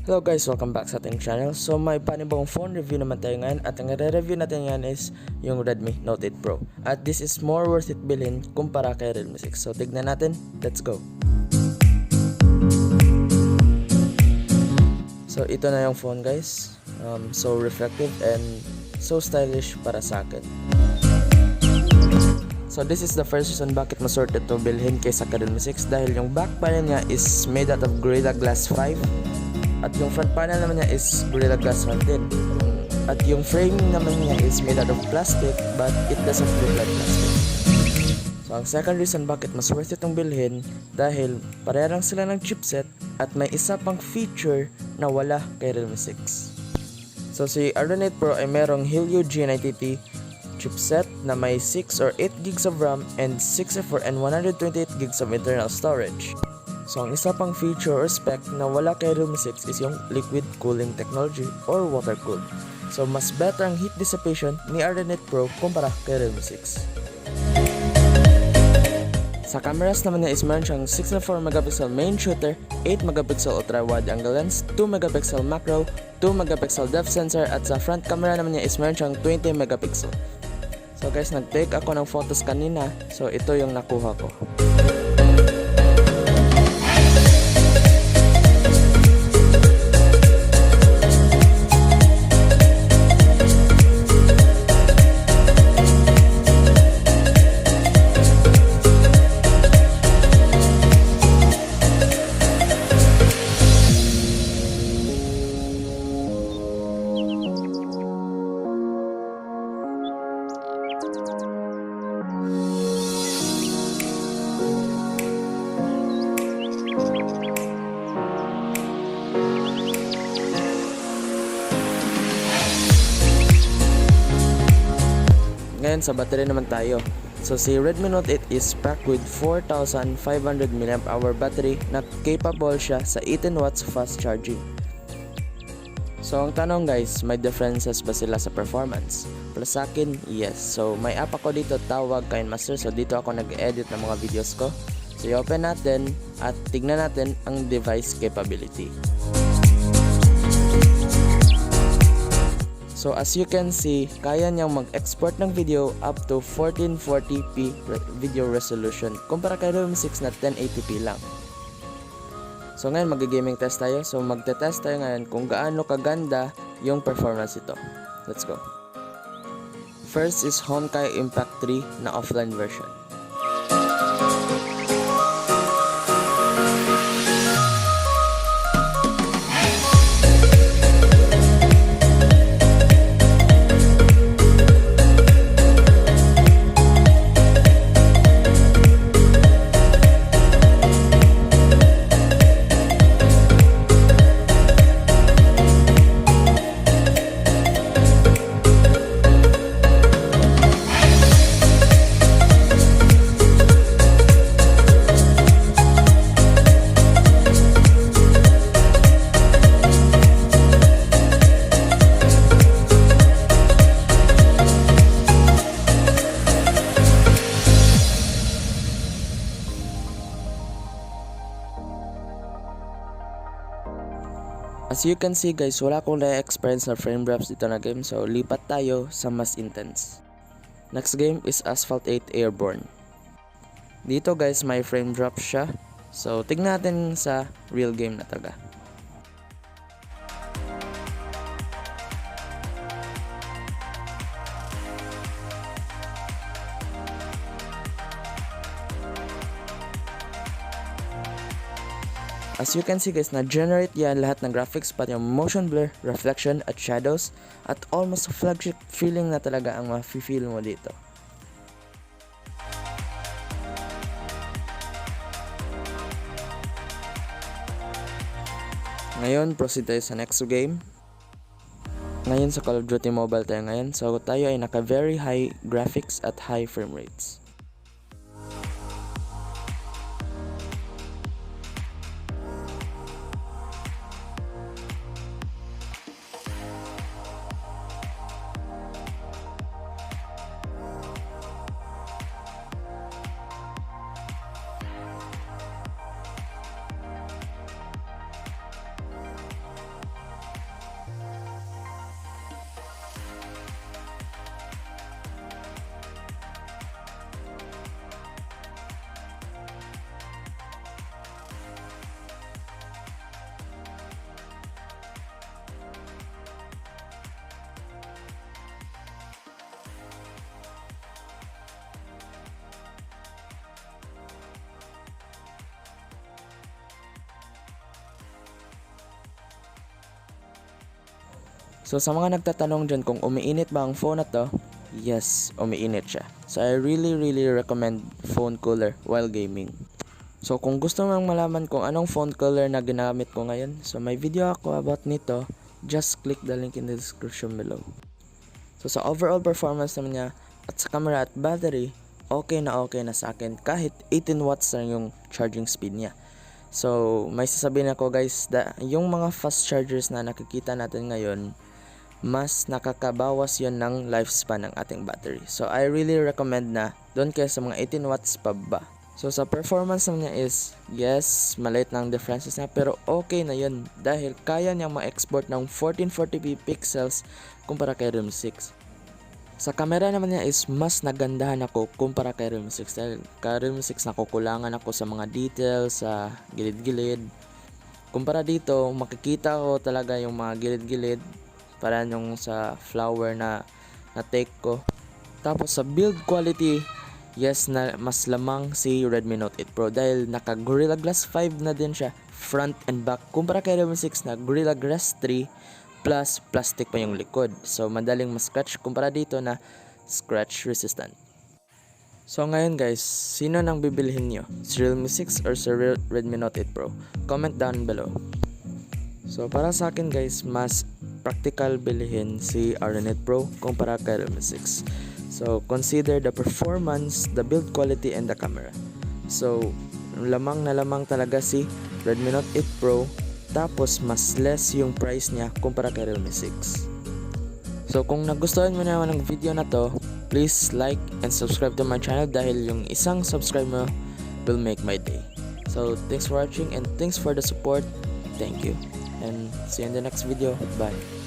Hello guys, welcome back sa ating channel. So may panibagong phone review naman tayo ngayon at ang re-review natin ngayon is yung Redmi Note 8 Pro. At this is more worth it bilhin kumpara kay Realme 6. So tignan natin, let's go. So ito na yung phone guys. So reflective and so stylish para sa akin. So this is the first reason bakit masorted to bilhin kaysa kay Realme 6 dahil yung back panel niya is made out of Gorilla Glass 5. At yung front panel naman niya is Gorilla Glass 5 din. At yung frame naman niya is made out of plastic but it doesn't look like plastic. So ang second reason bakit mas worth itong bilhin dahil pareha lang sila ng chipset at may isa pang feature na wala kay Realme 6. So si Redmi Note 8 Pro ay merong Helio G90T chipset na may 6 or 8 gigs of RAM and 64 and 128 gigs of internal storage. So ang isa pang feature or spec na wala kay Realme 6 is yung liquid cooling technology or water cooled. So mas better ang heat dissipation ni Redmi Note 8 Pro kumpara kay Realme 6. Sa cameras naman niya is meron siyang 64 megapixel main shooter, 8 megapixel ultra wide angle lens, 2 megapixel macro, 2 megapixel depth sensor at sa front camera naman niya is meron siyang 20 megapixel. So guys, nag-take ako ng photos kanina, so ito yung nakuha ko. Ngayon sa battery naman tayo. So si Redmi Note 8 is packed with 4,500 mAh battery na capable siya sa 18 watts fast charging. So ang tanong guys, may differences ba sila sa performance? Para sa akin, yes. So may app ako dito tawag KineMaster. So dito ako nag-edit ng mga videos ko. So i-open natin at tignan natin ang device capability. So as you can see, kaya niyang mag-export ng video up to 1440p video resolution kumpara kay Realme 6 na 1080p lang. So ngayon mag-gaming test tayo. So magte-test tayo ngayon kung gaano kaganda yung performance ito. Let's go. First is Honkai Impact 3 na offline version. As you can see guys, wala akong na-experience na frame drops dito na game, so lipat tayo sa mas intense. Next game is Asphalt 8 Airborne. Dito guys, may frame drop siya, so tignan natin sa real game na talaga. As you can see guys, na-generate yan lahat ng graphics, pati yung motion blur, reflection at shadows, at almost flagship feeling na talaga ang ma-feel mo dito. Ngayon, proceed tayo sa next game. Ngayon sa Call of Duty Mobile tayo ngayon, so tayo ay naka very high graphics at high frame rates. So sa mga nagtatanong dyan kung umiinit ba ang phone na to, yes, umiinit siya. So I really recommend phone cooler while gaming. So kung gusto mong malaman kung anong phone cooler na ginamit ko ngayon, so may video ako about nito, just click the link in the description below. So sa overall performance naman niya at sa camera at battery, okay na sa akin kahit 18 watts lang yung charging speed niya. So may sasabihin ako guys, yung mga fast chargers na nakikita natin ngayon, mas nakakabawas yon ng lifespan ng ating battery. So I really recommend na doon kayo sa mga 18 watts pa ba. So sa performance naman niya is, yes, maliit na ang differences niya pero okay na yun dahil kaya niyang ma-export ng 1440p pixels kumpara kay Realme 6. Sa camera naman niya is mas nagandahan ako kumpara kay Realme 6 dahil kay Realme 6 nakukulangan ako sa mga details sa gilid-gilid. Kumpara dito, makikita ko talaga yung mga gilid-gilid para yung sa flower na take ko. Tapos sa build quality, yes, na mas lamang si Redmi Note 8 Pro dahil naka Gorilla Glass 5 na din siya front and back kumpara kay Redmi 6 na Gorilla Glass 3 plus plastic pa yung likod. So madaling ma-scratch kumpara dito na scratch resistant. So ngayon guys, sino nang bibilhin nyo? Si Realme 6 or si Redmi Note 8 Pro? Comment down below. So para sa akin guys, mas practical bilhin si Redmi Pro kumpara kay Realme 6. So consider the performance, the build quality, and the camera. So lamang na lamang talaga si Redmi Note 8 Pro, tapos mas less yung price niya kumpara kay Realme 6. So kung nagustuhan mo naman ng video na to, please like and subscribe to my channel dahil yung isang subscribe mo will make my day. So thanks for watching and thanks for the support. Thank you and see you in the next video. Bye.